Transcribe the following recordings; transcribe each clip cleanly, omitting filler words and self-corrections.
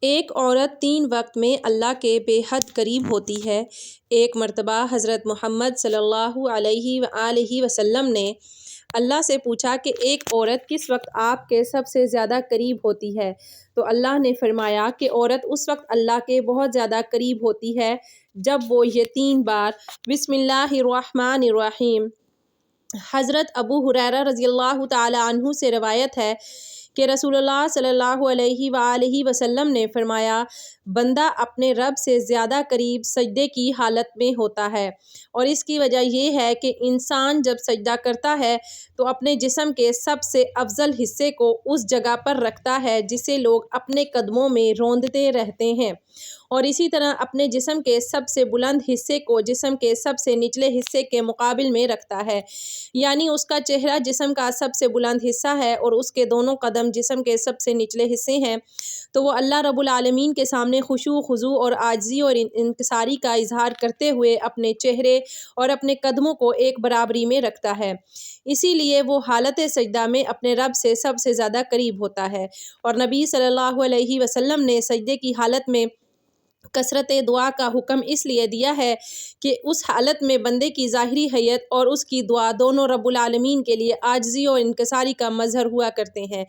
ایک عورت 3 وقت میں اللہ کے بے حد قریب ہوتی ہے۔ ایک مرتبہ حضرت محمد صلی اللہ علیہ وآلہ وسلم نے اللہ سے پوچھا کہ ایک عورت کس وقت آپ کے سب سے زیادہ قریب ہوتی ہے؟ تو اللہ نے فرمایا کہ عورت اس وقت اللہ کے بہت زیادہ قریب ہوتی ہے جب وہ یہ 3 بار بسم اللہ الرحمن الرحیم۔ حضرت ابو ہریرہ رضی اللہ تعالی عنہ سے روایت ہے کہ رسول اللہ صلی اللہ علیہ وآلہ وسلم نے فرمایا، بندہ اپنے رب سے زیادہ قریب سجدے کی حالت میں ہوتا ہے، اور اس کی وجہ یہ ہے کہ انسان جب سجدہ کرتا ہے تو اپنے جسم کے سب سے افضل حصے کو اس جگہ پر رکھتا ہے جسے لوگ اپنے قدموں میں روندتے رہتے ہیں، اور اسی طرح اپنے جسم کے سب سے بلند حصے کو جسم کے سب سے نچلے حصے کے مقابل میں رکھتا ہے، یعنی اس کا چہرہ جسم کا سب سے بلند حصہ ہے اور اس کے دونوں قدم جسم کے سب سے نچلے حصے ہیں، تو وہ اللہ رب العالمین کے سامنے خشوع خضوع اور عاجزی اور انکساری کا اظہار کرتے ہوئے اپنے چہرے اور اپنے قدموں کو ایک برابری میں رکھتا ہے، اسی لیے وہ حالت سجدہ میں اپنے رب سے سب سے زیادہ قریب ہوتا ہے۔ اور نبی صلی اللہ علیہ وسلم نے سجدے کی حالت میں کثرت دعا کا حکم اس لیے دیا ہے کہ اس حالت میں بندے کی ظاہری حیت اور اس کی دعا دونوں رب العالمین کے لیے عاجزی اور انکساری کا مظہر ہوا کرتے ہیں،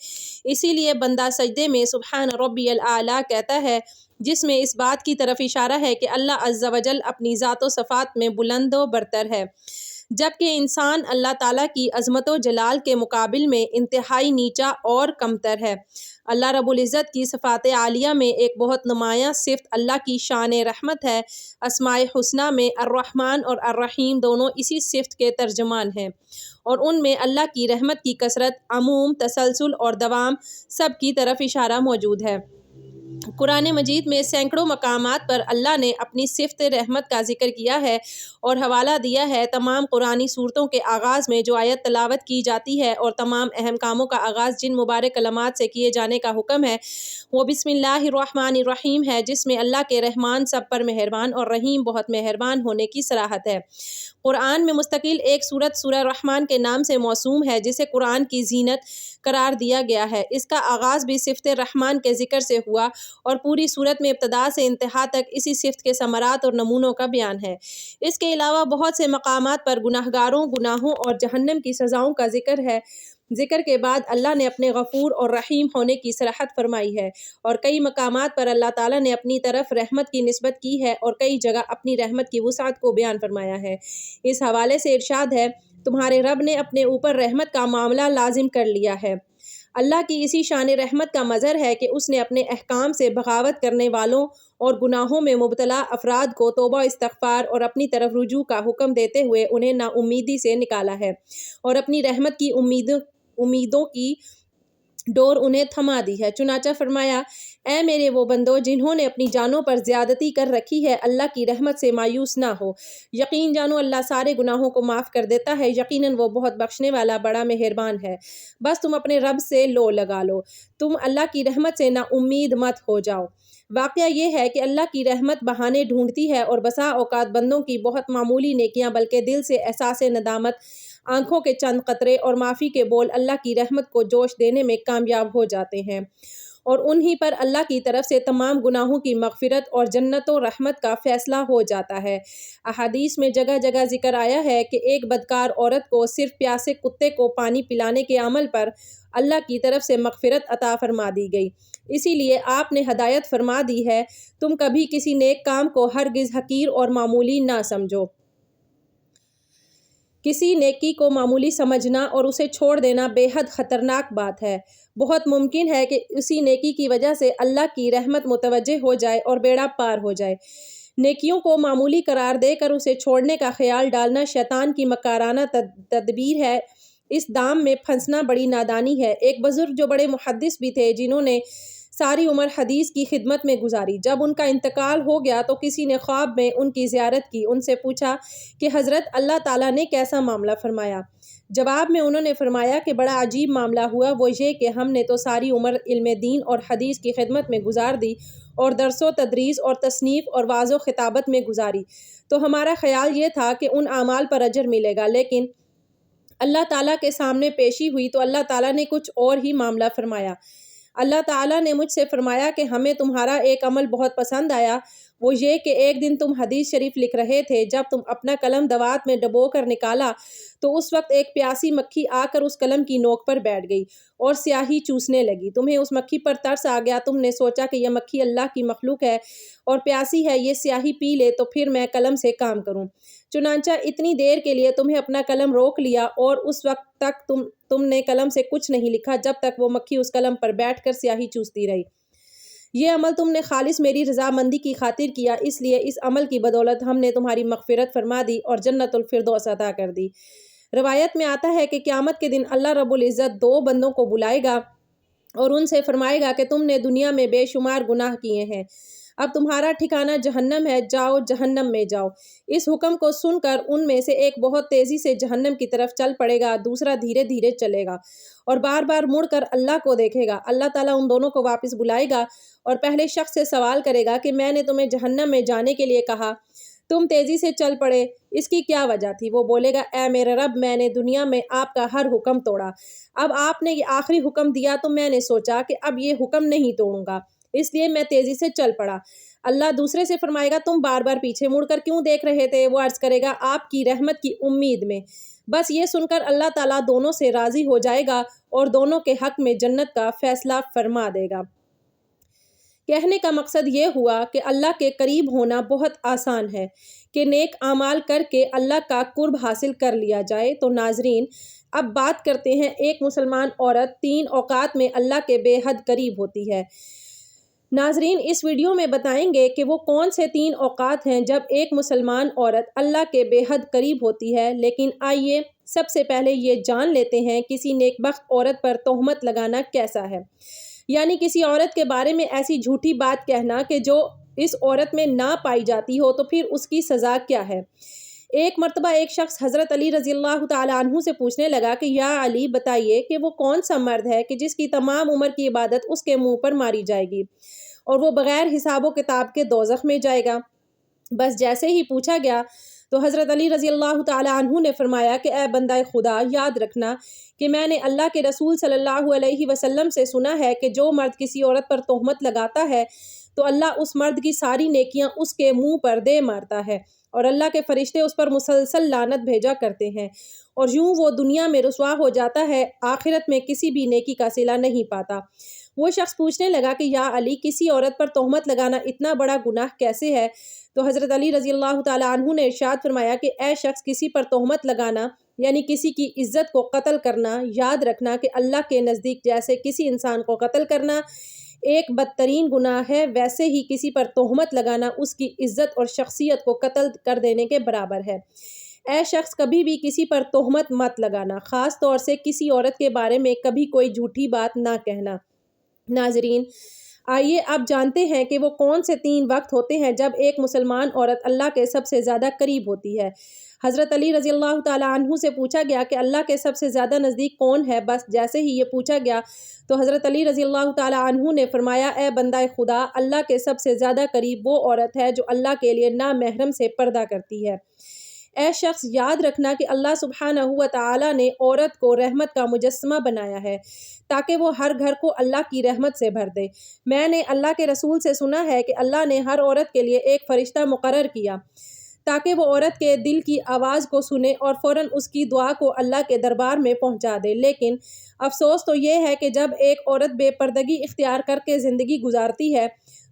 اسی لیے بندہ سجدے میں سبحان ربی الاعلیٰ کہتا ہے، جس میں اس بات کی طرف اشارہ ہے کہ اللہ عز و جل اپنی ذات و صفات میں بلند و برتر ہے، جبکہ انسان اللہ تعالیٰ کی عظمت و جلال کے مقابل میں انتہائی نیچا اور کمتر ہے۔ اللہ رب العزت کی صفات عالیہ میں ایک بہت نمایاں صفت اللہ کی شان رحمت ہے۔ اسماء حسنیٰ میں الرحمن اور الرحیم دونوں اسی صفت کے ترجمان ہیں، اور ان میں اللہ کی رحمت کی کثرت، عموم، تسلسل اور دوام سب کی طرف اشارہ موجود ہے۔ قرآن مجید میں سینکڑوں مقامات پر اللہ نے اپنی صفت رحمت کا ذکر کیا ہے اور حوالہ دیا ہے۔ تمام قرآنی صورتوں کے آغاز میں جو آیت تلاوت کی جاتی ہے اور تمام اہم کاموں کا آغاز جن مبارک کلمات سے کیے جانے کا حکم ہے وہ بسم اللہ الرحمن الرحیم ہے، جس میں اللہ کے رحمان سب پر مہربان اور رحیم بہت مہربان ہونے کی صراحت ہے۔ قرآن میں مستقل ایک سورت سورہ رحمان کے نام سے موسوم ہے جسے قرآن کی زینت قرار دیا گیا ہے۔ اس کا آغاز بھی صفت رحمان کے ذکر سے ہوا اور پوری سورت میں ابتدا سے انتہا تک اسی صفت کے ثمرات اور نمونوں کا بیان ہے۔ اس کے علاوہ بہت سے مقامات پر گناہگاروں، گناہوں اور جہنم کی سزاؤں کا ذکر ہے۔ ذکر کے بعد اللہ نے اپنے غفور اور رحیم ہونے کی صراحت فرمائی ہے، اور کئی مقامات پر اللہ تعالیٰ نے اپنی طرف رحمت کی نسبت کی ہے اور کئی جگہ اپنی رحمت کی وسعت کو بیان فرمایا ہے۔ اس حوالے سے ارشاد ہے، تمہارے رب نے اپنے اوپر رحمت کا معاملہ لازم کر لیا ہے۔ اللہ کی اسی شان رحمت کا مظہر ہے کہ اس نے اپنے احکام سے بغاوت کرنے والوں اور گناہوں میں مبتلا افراد کو توبہ استغفار اور اپنی طرف رجوع کا حکم دیتے ہوئے انہیں نا امیدی سے نکالا ہے، اور اپنی رحمت کی امیدوں کی ڈور انہیں تھما دی ہے۔ چنانچہ فرمایا، اے میرے وہ بندو جنہوں نے اپنی جانوں پر زیادتی کر رکھی ہے، اللہ کی رحمت سے مایوس نہ ہو، یقین جانو اللہ سارے گناہوں کو معاف کر دیتا ہے، یقیناً وہ بہت بخشنے والا بڑا مہربان ہے۔ بس تم اپنے رب سے لو لگا لو، تم اللہ کی رحمت سے نا امید مت ہو جاؤ۔ واقعہ یہ ہے کہ اللہ کی رحمت بہانے ڈھونڈتی ہے، اور بسا اوقات بندوں کی بہت معمولی نیکیاں بلکہ دل سے احساس ندامت، آنکھوں کے چند قطرے اور معافی کے بول اللہ کی رحمت کو جوش دینے میں کامیاب ہو جاتے ہیں، اور انہی پر اللہ کی طرف سے تمام گناہوں کی مغفرت اور جنت و رحمت کا فیصلہ ہو جاتا ہے۔ احادیث میں جگہ جگہ ذکر آیا ہے کہ ایک بدکار عورت کو صرف پیاسے کتے کو پانی پلانے کے عمل پر اللہ کی طرف سے مغفرت عطا فرما دی گئی، اسی لیے آپ نے ہدایت فرما دی ہے، تم کبھی کسی نیک کام کو ہرگز حقیر اور معمولی نہ سمجھو۔ کسی نیکی کو معمولی سمجھنا اور اسے چھوڑ دینا بے حد خطرناک بات ہے۔ بہت ممکن ہے کہ اسی نیکی کی وجہ سے اللہ کی رحمت متوجہ ہو جائے اور بیڑا پار ہو جائے۔ نیکیوں کو معمولی قرار دے کر اسے چھوڑنے کا خیال ڈالنا شیطان کی مکارانہ تدبیر ہے، اس دام میں پھنسنا بڑی نادانی ہے۔ ایک بزرگ جو بڑے محدث بھی تھے، جنہوں نے ساری عمر حدیث کی خدمت میں گزاری، جب ان کا انتقال ہو گیا تو کسی نے خواب میں ان کی زیارت کی، ان سے پوچھا کہ حضرت اللہ تعالیٰ نے کیسا معاملہ فرمایا؟ جواب میں انہوں نے فرمایا کہ بڑا عجیب معاملہ ہوا، وہ یہ کہ ہم نے تو ساری عمر علم دین اور حدیث کی خدمت میں گزار دی اور درس و تدریس اور تصنیف اور وعظ و خطابت میں گزاری، تو ہمارا خیال یہ تھا کہ ان اعمال پر اجر ملے گا، لیکن اللہ تعالیٰ کے سامنے پیشی ہوئی تو اللہ تعالیٰ نے کچھ اور ہی معاملہ فرمایا۔ اللہ تعالیٰ نے مجھ سے فرمایا کہ ہمیں تمہارا ایک عمل بہت پسند آیا، وہ یہ کہ ایک دن تم حدیث شریف لکھ رہے تھے، جب تم اپنا قلم دوات میں ڈبو کر نکالا تو اس وقت ایک پیاسی مکھی آ کر اس قلم کی نوک پر بیٹھ گئی اور سیاہی چوسنے لگی۔ تمہیں اس مکھی پر ترس آ گیا، تم نے سوچا کہ یہ مکھی اللہ کی مخلوق ہے اور پیاسی ہے، یہ سیاہی پی لے تو پھر میں قلم سے کام کروں۔ چنانچہ اتنی دیر کے لیے تمہیں اپنا قلم روک لیا اور اس وقت تک تم نے قلم سے کچھ نہیں لکھا جب تک وہ مکھی اس قلم پر بیٹھ کر سیاہی چوستی رہی۔ یہ عمل تم نے خالص میری رضامندی کی خاطر کیا، اس لیے اس عمل کی بدولت ہم نے تمہاری مغفرت فرما دی اور جنت الفردوس عطا کر دی۔ روایت میں آتا ہے کہ قیامت کے دن اللہ رب العزت دو بندوں کو بلائے گا اور ان سے فرمائے گا کہ تم نے دنیا میں بے شمار گناہ کیے ہیں، اب تمہارا ٹھکانہ جہنم ہے، جاؤ جہنم میں جاؤ۔ اس حکم کو سن کر ان میں سے ایک بہت تیزی سے جہنم کی طرف چل پڑے گا، دوسرا دھیرے دھیرے چلے گا اور بار بار مڑ کر اللہ کو دیکھے گا۔ اللہ تعالیٰ ان دونوں کو واپس بلائے گا اور پہلے شخص سے سوال کرے گا کہ میں نے تمہیں جہنم میں جانے کے لیے کہا، تم تیزی سے چل پڑے، اس کی کیا وجہ تھی؟ وہ بولے گا، اے میرے رب، میں نے دنیا میں آپ کا ہر حکم توڑا، اب آپ نے یہ آخری حکم دیا تو میں نے سوچا کہ اب یہ حکم نہیں توڑوں گا، اس لیے میں تیزی سے چل پڑا۔ اللہ دوسرے سے فرمائے گا، تم بار بار پیچھے مڑ کر کیوں دیکھ رہے تھے؟ وہ عرض کرے گا، آپ کی رحمت کی امید میں۔ بس یہ سن کر اللہ تعالیٰ دونوں سے راضی ہو جائے گا اور دونوں کے حق میں جنت کا فیصلہ فرما دے گا۔ کہنے کا مقصد یہ ہوا کہ اللہ کے قریب ہونا بہت آسان ہے کہ نیک اعمال کر کے اللہ کا قرب حاصل کر لیا جائے۔ تو ناظرین، اب بات کرتے ہیں ایک مسلمان عورت 3 اوقات میں اللہ کے بے حد قریب ہوتی ہے۔ ناظرین، اس ویڈیو میں بتائیں گے کہ وہ کون سے 3 اوقات ہیں جب ایک مسلمان عورت اللہ کے بے حد قریب ہوتی ہے، لیکن آئیے سب سے پہلے یہ جان لیتے ہیں کسی نیک بخت عورت پر تہمت لگانا کیسا ہے، یعنی کسی عورت کے بارے میں ایسی جھوٹی بات کہنا کہ جو اس عورت میں نہ پائی جاتی ہو، تو پھر اس کی سزا کیا ہے۔ ایک مرتبہ ایک شخص حضرت علی رضی اللہ تعالیٰ عنہ سے پوچھنے لگا کہ یا علی، بتائیے کہ وہ کون سا مرد ہے کہ جس کی تمام عمر کی عبادت اس کے منہ پر ماری جائے گی اور وہ بغیر حساب و کتاب کے دوزخ میں جائے گا۔ بس جیسے ہی پوچھا گیا تو حضرت علی رضی اللہ تعالیٰ عنہ نے فرمایا کہ اے بندہ خدا، یاد رکھنا کہ میں نے اللہ کے رسول صلی اللہ علیہ وسلم سے سنا ہے کہ جو مرد کسی عورت پر تہمت لگاتا ہے تو اللہ اس مرد کی ساری نیکیاں اس کے منہ پر دے مارتا ہے اور اللہ کے فرشتے اس پر مسلسل لعنت بھیجا کرتے ہیں اور یوں وہ دنیا میں رسوا ہو جاتا ہے، آخرت میں کسی بھی نیکی کا صلہ نہیں پاتا۔ وہ شخص پوچھنے لگا کہ یا علی، کسی عورت پر تہمت لگانا اتنا بڑا گناہ کیسے ہے؟ تو حضرت علی رضی اللہ تعالیٰ عنہ نے ارشاد فرمایا کہ اے شخص، کسی پر تہمت لگانا یعنی کسی کی عزت کو قتل کرنا، یاد رکھنا کہ اللہ کے نزدیک جیسے کسی انسان کو قتل کرنا ایک بدترین گناہ ہے، ویسے ہی کسی پر تہمت لگانا اس کی عزت اور شخصیت کو قتل کر دینے کے برابر ہے۔ اے شخص، کبھی بھی کسی پر تہمت مت لگانا، خاص طور سے کسی عورت کے بارے میں کبھی کوئی جھوٹی بات نہ کہنا۔ ناظرین، آئیے اب جانتے ہیں کہ وہ کون سے 3 وقت ہوتے ہیں جب ایک مسلمان عورت اللہ کے سب سے زیادہ قریب ہوتی ہے۔ حضرت علی رضی اللہ تعالیٰ عنہ سے پوچھا گیا کہ اللہ کے سب سے زیادہ نزدیک کون ہے؟ بس جیسے ہی یہ پوچھا گیا تو حضرت علی رضی اللہ تعالیٰ عنہ نے فرمایا، اے بندہ خدا، اللہ کے سب سے زیادہ قریب وہ عورت ہے جو اللہ کے لیے نامحرم سے پردہ کرتی ہے۔ اے شخص، یاد رکھنا کہ اللہ سبحانہ و تعالیٰ نے عورت کو رحمت کا مجسمہ بنایا ہے تاکہ وہ ہر گھر کو اللہ کی رحمت سے بھر دے۔ میں نے اللہ کے رسول سے سنا ہے کہ اللہ نے ہر عورت کے لیے ایک فرشتہ مقرر کیا تاکہ وہ عورت کے دل کی آواز کو سنے اور فوراً اس کی دعا کو اللہ کے دربار میں پہنچا دے۔ لیکن افسوس تو یہ ہے کہ جب ایک عورت بے پردگی اختیار کر کے زندگی گزارتی ہے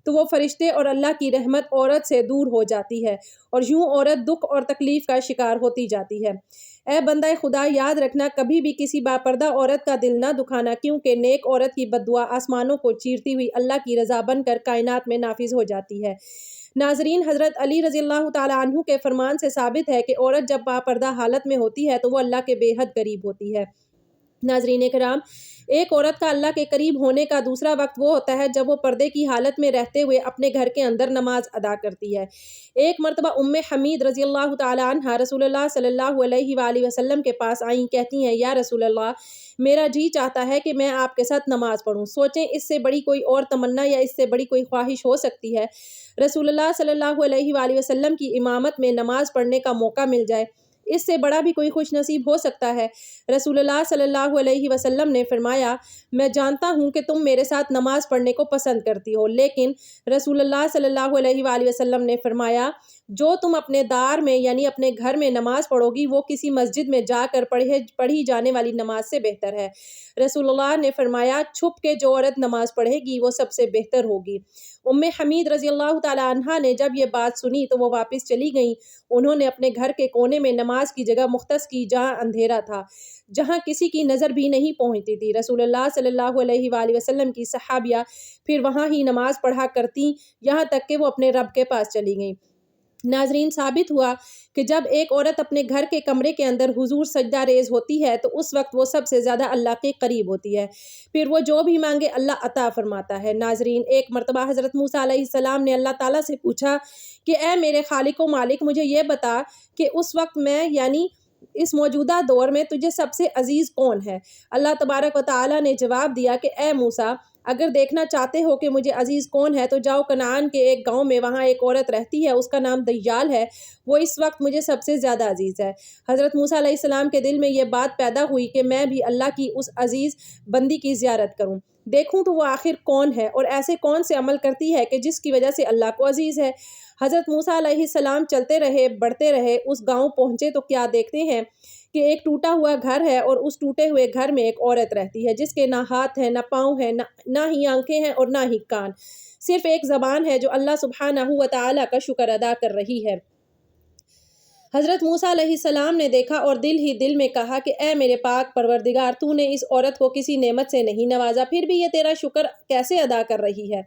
تو وہ فرشتے اور اللہ کی رحمت عورت سے دور ہو جاتی ہے اور یوں عورت دکھ اور تکلیف کا شکار ہوتی جاتی ہے۔ اے بندہ خدا، یاد رکھنا کبھی بھی کسی باپردہ عورت کا دل نہ دکھانا، کیونکہ نیک عورت کی بد دعا آسمانوں کو چیرتی ہوئی اللہ کی رضا بن کر کائنات میں نافذ ہو جاتی ہے۔ ناظرین، حضرت علی رضی اللہ تعالیٰ عنہ کے فرمان سے ثابت ہے کہ عورت جب باپردہ حالت میں ہوتی ہے تو وہ اللہ کے بے حد قریب ہوتی ہے۔ ناظرین کرام، ایک عورت کا اللہ کے قریب ہونے کا دوسرا وقت وہ ہوتا ہے جب وہ پردے کی حالت میں رہتے ہوئے اپنے گھر کے اندر نماز ادا کرتی ہے۔ ایک مرتبہ حمید رضی اللہ تعالیٰ عنہ رسول اللہ صلی اللہ علیہ وآلہ وسلم کے پاس آئیں، کہتی ہیں، یا رسول اللہ، میرا جی چاہتا ہے کہ میں آپ کے ساتھ نماز پڑھوں، سوچیں اس سے بڑی کوئی اور تمنا یا اس سے بڑی کوئی خواہش ہو سکتی ہے؟ رسول اللہ صلی اللہ علیہ وآلہ وسلم کی امامت میں نماز پڑھنے کا موقع مل جائے۔ اس سے بڑا بھی کوئی خوش نصیب ہو سکتا ہے؟ رسول اللہ صلی اللہ علیہ وسلم نے فرمایا میں جانتا ہوں کہ تم میرے ساتھ نماز پڑھنے کو پسند کرتی ہو، لیکن رسول اللہ صلی اللہ علیہ وآلہ وسلم نے فرمایا جو تم اپنے دار میں یعنی اپنے گھر میں نماز پڑھو گی وہ کسی مسجد میں جا کر پڑھی جانے والی نماز سے بہتر ہے۔ رسول اللہ نے فرمایا چھپ کے جو عورت نماز پڑھے گی وہ سب سے بہتر ہوگی۔ ام حمید رضی اللہ تعالی عنہا نے جب یہ بات سنی تو وہ واپس چلی گئیں۔ انہوں نے اپنے گھر کے کونے میں نماز کی جگہ مختص کی جہاں اندھیرا تھا، جہاں کسی کی نظر بھی نہیں پہنچتی تھی۔ رسول اللہ صلی اللہ علیہ وآلہ وسلم کی صحابیہ پھر وہاں ہی نماز پڑھا کرتی یہاں تک کہ وہ اپنے رب کے پاس چلی گئیں۔ ناظرین، ثابت ہوا کہ جب ایک عورت اپنے گھر کے کمرے کے اندر حضور سجدہ ریز ہوتی ہے تو اس وقت وہ سب سے زیادہ اللہ کے قریب ہوتی ہے، پھر وہ جو بھی مانگے اللہ عطا فرماتا ہے۔ ناظرین، ایک مرتبہ حضرت موسیٰ علیہ السلام نے اللہ تعالیٰ سے پوچھا کہ اے میرے خالق و مالک، مجھے یہ بتا کہ اس وقت میں یعنی اس موجودہ دور میں تجھے سب سے عزیز کون ہے؟ اللہ تبارک و تعالیٰ نے جواب دیا کہ اے موسیٰ، اگر دیکھنا چاہتے ہو کہ مجھے عزیز کون ہے تو جاؤ کنعان کے ایک گاؤں میں، وہاں ایک عورت رہتی ہے، اس کا نام دیال ہے، وہ اس وقت مجھے سب سے زیادہ عزیز ہے۔ حضرت موسیٰ علیہ السلام کے دل میں یہ بات پیدا ہوئی کہ میں بھی اللہ کی اس عزیز بندی کی زیارت کروں، دیکھوں تو وہ آخر کون ہے اور ایسے کون سے عمل کرتی ہے کہ جس کی وجہ سے اللہ کو عزیز ہے۔ حضرت موسیٰ علیہ السلام چلتے رہے، بڑھتے رہے، اس گاؤں پہنچے تو کیا دیکھتے ہیں کہ ایک ٹوٹا ہوا گھر ہے اور اس ٹوٹے ہوئے گھر میں ایک عورت رہتی ہے جس کے نہ ہاتھ ہے، نہ پاؤں ہے، نہ ہی آنکھیں ہیں اور نہ ہی کان، صرف ایک زبان ہے جو اللہ سبحانہ و تعالیٰ کا شکر ادا کر رہی ہے۔ حضرت موسیٰ علیہ السلام نے دیکھا اور دل ہی دل میں کہا کہ اے میرے پاک پروردگار، تو نے اس عورت کو کسی نعمت سے نہیں نوازا، پھر بھی یہ تیرا شکر کیسے ادا کر رہی ہے؟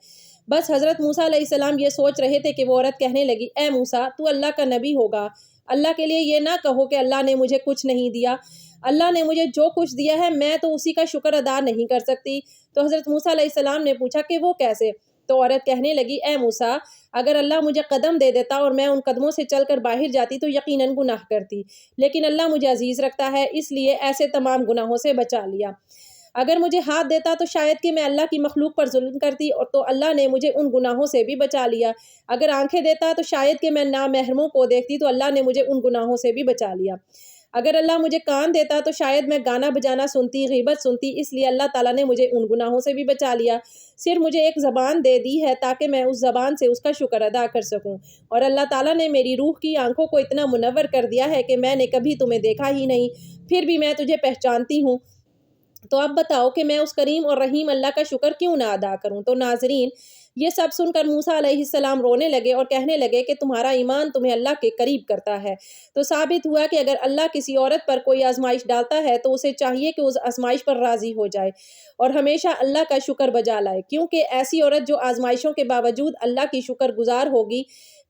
بس حضرت موسیٰ علیہ السلام یہ سوچ رہے تھے کہ وہ عورت کہنے لگی اے موسیٰ، تو اللہ کا نبی ہوگا، اللہ کے لیے یہ نہ کہو کہ اللہ نے مجھے کچھ نہیں دیا، اللہ نے مجھے جو کچھ دیا ہے میں تو اسی کا شکر ادا نہیں کر سکتی۔ تو حضرت موسیٰ علیہ السلام نے پوچھا کہ وہ کیسے؟ تو عورت کہنے لگی اے موسیٰ، اگر اللہ مجھے قدم دے دیتا اور میں ان قدموں سے چل کر باہر جاتی تو یقیناً گناہ کرتی، لیکن اللہ مجھے عزیز رکھتا ہے اس لیے ایسے تمام گناہوں سے بچا لیا۔ اگر مجھے ہاتھ دیتا تو شاید کہ میں اللہ کی مخلوق پر ظلم کرتی اور تو اللہ نے مجھے ان گناہوں سے بھی بچا لیا۔ اگر آنکھیں دیتا تو شاید کہ میں نامحرموں کو دیکھتی تو اللہ نے مجھے ان گناہوں سے بھی بچا لیا۔ اگر اللہ مجھے کان دیتا تو شاید میں گانا بجانا سنتی، غیبت سنتی، اس لیے اللہ تعالیٰ نے مجھے ان گناہوں سے بھی بچا لیا۔ صرف مجھے ایک زبان دے دی ہے تاکہ میں اس زبان سے اس کا شکر ادا کر سکوں، اور اللہ تعالیٰ نے میری روح کی آنکھوں کو اتنا منور کر دیا ہے کہ میں نے کبھی تمہیں دیکھا ہی نہیں، پھر بھی میں تجھے پہچانتی ہوں، تو اب بتاؤ کہ میں اس کریم اور رحیم اللہ کا شکر کیوں نہ ادا کروں؟ تو ناظرین، یہ سب سن کر موسیٰ علیہ السلام رونے لگے اور کہنے لگے کہ تمہارا ایمان تمہیں اللہ کے قریب کرتا ہے۔ تو ثابت ہوا کہ اگر اللہ کسی عورت پر کوئی آزمائش ڈالتا ہے تو اسے چاہیے کہ اس آزمائش پر راضی ہو جائے اور ہمیشہ اللہ کا شکر بجا لائے، کیونکہ ایسی عورت جو آزمائشوں کے باوجود اللہ کی شکر گزار ہوگی،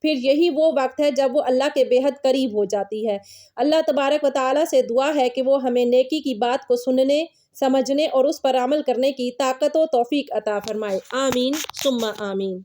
پھر یہی وہ وقت ہے جب وہ اللہ کے بے حد قریب ہو جاتی ہے۔ اللہ تبارک و تعالیٰ سے دعا ہے کہ وہ ہمیں نیکی کی بات کو سننے، سمجھنے اور اس پر عمل کرنے کی طاقت و توفیق عطا فرمائے۔ آمین ثم آمین۔